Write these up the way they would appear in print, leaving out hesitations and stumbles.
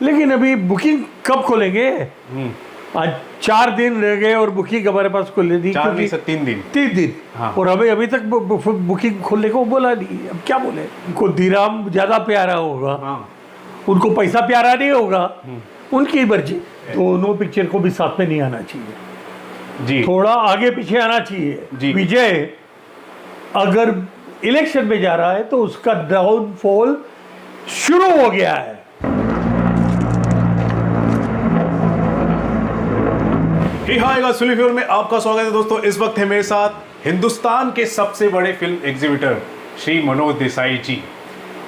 लेकिन अभी बुकिंग कब खोलेंगे? आज 4 दिन रह गए और बुकिंग हमारे पास खुल दी। 4 नहीं सर 3 दिन। 3 दिन। हाँ। और हमें अभी तक बुकिंग खोलने को बोला नहीं। अब क्या बोले? उनको धीराम ज्यादा प्यारा होगा। हाँ। उनको पैसा प्यारा नहीं होगा। उनकी मर्जी। दोनों पिक्चर को भी साथ में नहीं आना चाहिए जी। थोड़ा आगे पीछे आना चाहिए जी। विजय अगर इलेक्शन में जा रहा है तो उसका डाउनफॉल शुरू हो गया है। हाय सुनी फिल्म में आपका स्वागत है दोस्तों। इस वक्त है मेरे साथ हिंदुस्तान के सबसे बड़े फिल्म एग्जीबिटर श्री मनोज देसाई जी।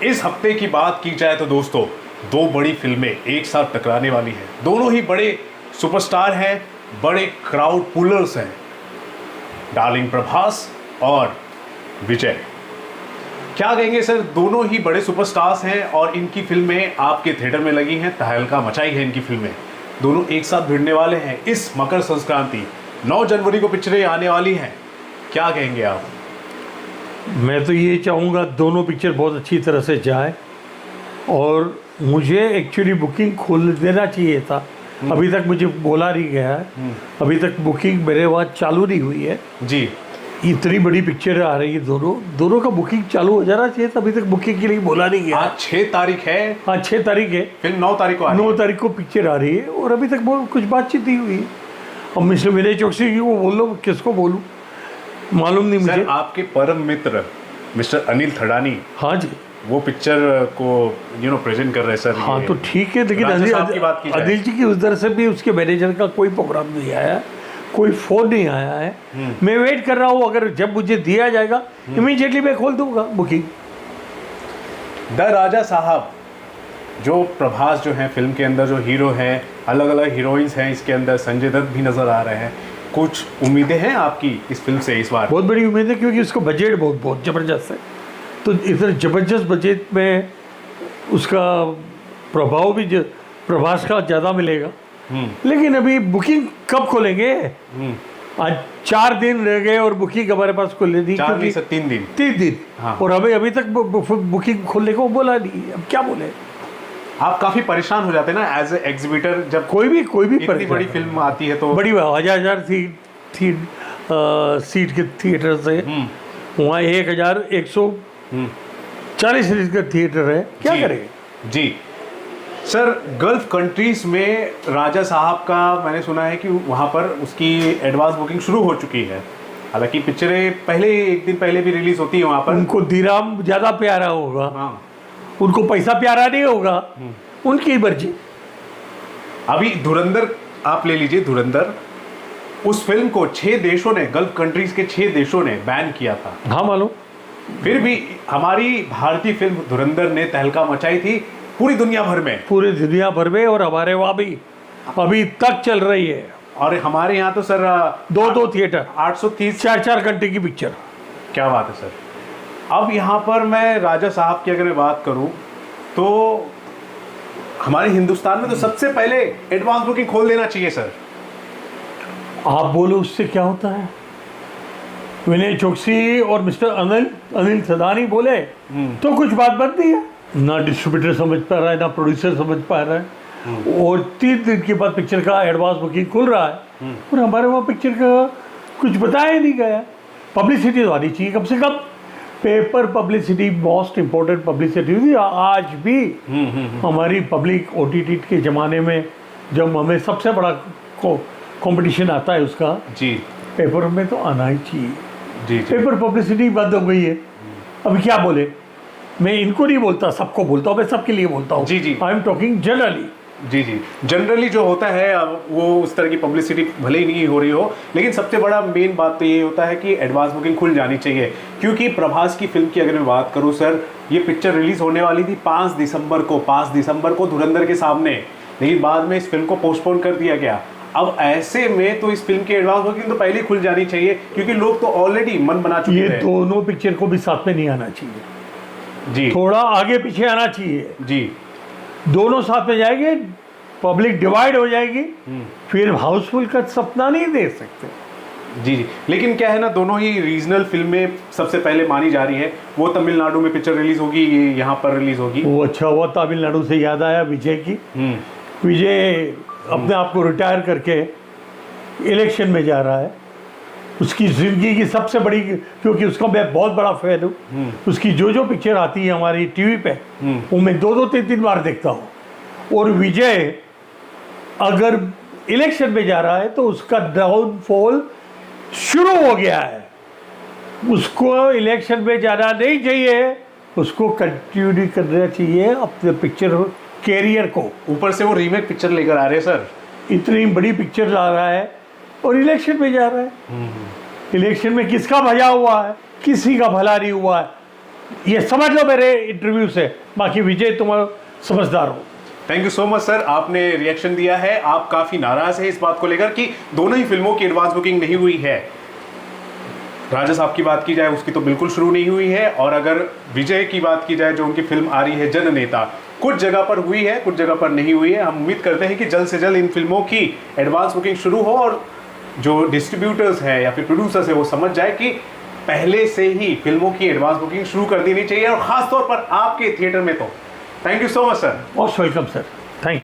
इस हफ्ते की बात की जाए तो दोस्तों 2 बड़ी फिल्में एक साथ टकराने वाली हैं। दोनों ही बड़े सुपरस्टार हैं, बड़े क्राउड पुलर्स हैं, डार्लिंग प्रभास और विजय। क्या कहेंगे सर, दोनों ही बड़े सुपरस्टार्स हैं और इनकी फिल्में आपके थिएटर में लगी हैं, तहलका मचाई है इनकी फिल्में। दोनों एक साथ भिड़ने वाले हैं इस मकर संक्रांति 9 जनवरी को पिक्चरें आने वाली हैं। क्या कहेंगे आप? मैं तो ये चाहूँगा दोनों पिक्चर बहुत अच्छी तरह से जाए और मुझे एक्चुअली बुकिंग खोल देना चाहिए था। अभी तक मुझे बोला नहीं गया है। अभी तक बुकिंग मेरे वहाँ चालू नहीं हुई है जी। इतनी बड़ी पिक्चर आ रही है, दोनों का बुकिंग चालू हो जाना चाहिए था। अभी तक बुकिंग के लिए बोला नहीं गया। आज 6 तारीख है। हाँ 6 तारीख है। फिल्म 9 तारीख को 9 तारीख को पिक्चर आ रही है और अभी तक कुछ बातचीत नहीं हुई। अब मिस्टर विनय चौकसी को बोल लो, किसको बोलूँ मालूम नहीं मुझे। आपके परम मित्र मिस्टर अनिल थड़ानी, हाँ जी, वो पिक्चर को प्रेजेंट कर रहे सर। हाँ तो ठीक है, लेकिन अनिल जी की उधर से भी उसके मैनेजर का कोई प्रोग्राम नहीं आया, कोई फोन नहीं आया है। मैं वेट कर रहा हूँ, अगर जब मुझे दिया जाएगा इमीडिएटली मैं खोल दूंगा बुकिंग। द राजा साहब, जो प्रभास जो है फिल्म के अंदर जो हीरो हैं, अलग अलग हीरोइंस हैं इसके अंदर, संजय दत्त भी नजर आ रहे हैं। कुछ उम्मीदें हैं आपकी इस फिल्म से इस बार? बहुत बड़ी उम्मीद है क्योंकि उसका बजट बहुत ज़बरदस्त है। तो इधर ज़बरदस्त बजट में उसका प्रभाव भी प्रभास का ज़्यादा मिलेगा। लेकिन अभी बुकिंग कब खोलेंगे? आज 4 दिन रह गए और बुकिंग हमारे पास खुल दी। 4 नहीं सर 3 दिन। 3 दिन। हाँ। और हमें अभी तक बुकिंग खोलने को बोला नहीं। अब क्या बोले? आप काफी परेशान हो जाते हैं ना एज ए एग्जीबिटर, जब कोई भी इतनी बड़ी फिल्म आती है तो। बड़ी हजार सीट के थिएटर से वहाँ 1140 सीट का थिएटर है, क्या करेंगे जी। सर गल्फ कंट्रीज में राजा साहब का मैंने सुना है कि वहाँ पर उसकी एडवांस बुकिंग शुरू हो चुकी है। हालांकि पिक्चरें पहले एक दिन पहले भी रिलीज होती है वहाँ पर। उनको धीराम ज़्यादा प्यारा होगा। हाँ। उनको पैसा प्यारा नहीं होगा। उनकी मर्जी। अभी धुरंधर आप ले लीजिए, धुरंधर उस फिल्म को 6 देशों ने, गल्फ कंट्रीज के 6 देशों ने बैन किया था। हाँ मालूम। फिर भी हमारी भारतीय फिल्म धुरंधर ने तहलका मचाई थी पूरी दुनिया भर में। पूरी दुनिया भर में और हमारे वहाँ भी अभी तक चल रही है। और हमारे यहाँ तो सर 2 थिएटर 830 4 घंटे की पिक्चर। क्या बात है सर। अब यहाँ पर मैं राजा साहब की अगर मैं बात करूँ तो हमारे हिंदुस्तान में तो सबसे पहले एडवांस बुकिंग खोल देना चाहिए सर। आप बोलो उससे क्या होता है? विनय चौकसी और मिस्टर अनिल थड़ानी बोले तो कुछ बात बनती है। ना डिस्ट्रीब्यूटर समझ पा रहा है, ना प्रोड्यूसर समझ पा रहा है। और 3 दिन के बाद पिक्चर का एडवांस बुकिंग खुल रहा है और हमारे वहाँ पिक्चर का कुछ बताया नहीं गया। पब्लिसिटी तो आनी चाहिए कम से कम। Paper publicity most important publicity. आज भी हमारी पब्लिक OTT के ज़माने में जब हमें सबसे बड़ा कंपटीशन आता है उसका जी, पेपर में तो आना ही चाहिए। जी। पेपर पब्लिसिटी बंद हो गई है। अभी क्या बोले? मैं इनको नहीं बोलता, सबको बोलता हूँ, मैं सबके लिए बोलता हूँ। जी। I am talking generally. जी। जनरली जो होता है वो उस तरह की पब्लिसिटी भले ही नहीं हो रही हो, लेकिन सबसे बड़ा मेन बात तो ये होता है कि एडवांस बुकिंग खुल जानी चाहिए। क्योंकि प्रभास की फिल्म की अगर मैं बात करूं सर, ये पिक्चर रिलीज होने वाली थी 5 दिसंबर को धुरंधर के सामने, लेकिन बाद में इस फिल्म को पोस्टपोन कर दिया गया। अब ऐसे में तो इस फिल्म की एडवांस बुकिंग तो पहले ही खुल जानी चाहिए क्योंकि लोग तो ऑलरेडी मन बना चुके हैं। ये दोनों पिक्चर को भी साथ में नहीं आना चाहिए जी, थोड़ा आगे पीछे आना चाहिए जी। दोनों साथ में जाएंगे, पब्लिक डिवाइड हो जाएगी, फिर हाउसफुल का सपना नहीं दे सकते। जी जी, लेकिन क्या है ना, दोनों ही रीजनल फिल्में सबसे पहले मानी जा रही है। वो तमिलनाडु में पिक्चर रिलीज होगी, ये यहाँ पर रिलीज होगी। वो अच्छा हुआ, तमिलनाडु से याद आया विजय की। विजय अपने आप को रिटायर करके इलेक्शन में जा रहा है। उसकी ज़िंदगी की सबसे बड़ी, क्योंकि उसका मैं बहुत बड़ा फैन हूँ, उसकी जो जो पिक्चर आती है हमारी टीवी पे वो मैं 2-2 3-3 बार देखता हूँ। और विजय अगर इलेक्शन में जा रहा है तो उसका डाउनफॉल शुरू हो गया है। उसको इलेक्शन में जाना नहीं चाहिए, उसको कंटिन्यू करना चाहिए अपने पिक्चर कैरियर को। ऊपर से वो रीमेक पिक्चर लेकर आ रहे हैं सर, इतनी बड़ी पिक्चर ला रहा है और इलेक्शन में जा रहा है। इलेक्शन में किसका भला हुआ है? किसी का भला नहीं हुआ है, ये समझ लो मेरे इंटरव्यू से। बाकी विजय तुम समझदार हो। Thank you so much sir, आपने रिएक्शन दिया है। आप काफी नाराज हैं इस बात को लेकर कि दोनों ही फिल्मों की एडवांस बुकिंग नहीं हुई है। राजा साहब की बात की जाए, उसकी तो बिल्कुल शुरू नहीं हुई है। और अगर विजय की बात की जाए, जो उनकी फिल्म आ रही है जननेता, कुछ जगह पर हुई है, कुछ जगह पर नहीं हुई है। हम उम्मीद करते हैं कि जल्द से जल्द इन फिल्मों की एडवांस बुकिंग शुरू हो और जो डिस्ट्रीब्यूटर्स हैं या फिर प्रोड्यूसर्स है वो समझ जाए कि पहले से ही फिल्मों की एडवांस बुकिंग शुरू कर देनी चाहिए, और खासतौर पर आपके थिएटर में तो। Thank you so much sir. Most welcome sir.